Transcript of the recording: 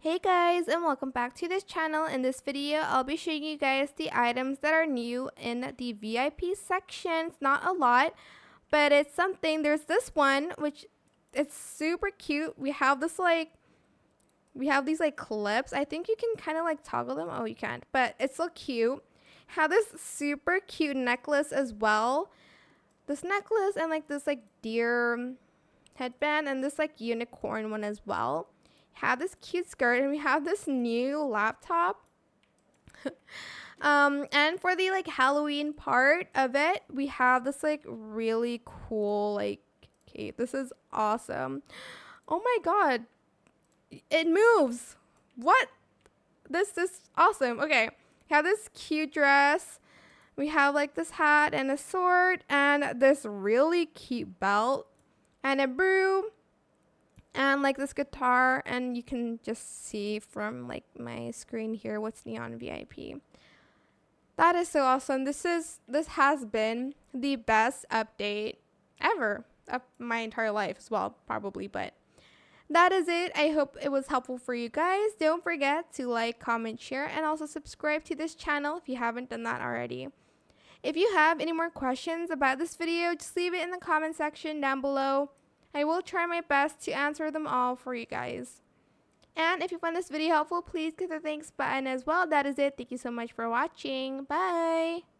Hey guys, and welcome back to this channel. In this video, I'll be showing you guys the items that are new in the VIP section. It's not a lot, but it's something. There's this one, which it's super cute. We have these like clips. I think you can kind of like toggle them. Oh, you can't, but it's so cute. Have this super cute necklace as well. This necklace and like this like deer headband and this like unicorn one as well. Have this cute skirt, and we have this new laptop. And for the like Halloween part of it, we have this like really cool like cape. This is awesome. Oh my god, it moves. What? This is awesome. Okay, we have this cute dress. We have like this hat and a sword and this really cute belt and a broom and like this guitar, and you can just see from like my screen here what's neon VIP. That is so awesome. This has been the best update ever of my entire life as well, probably. But that is it. I hope it was helpful for you guys. Don't forget to like, comment, share, and also subscribe to this channel if you haven't done that already. If you have any more questions about this video, just leave it in the comment section down below. I will try my best to answer them all for you guys. And if you found this video helpful, please click the thanks button as well. That is it. Thank you so much for watching. Bye!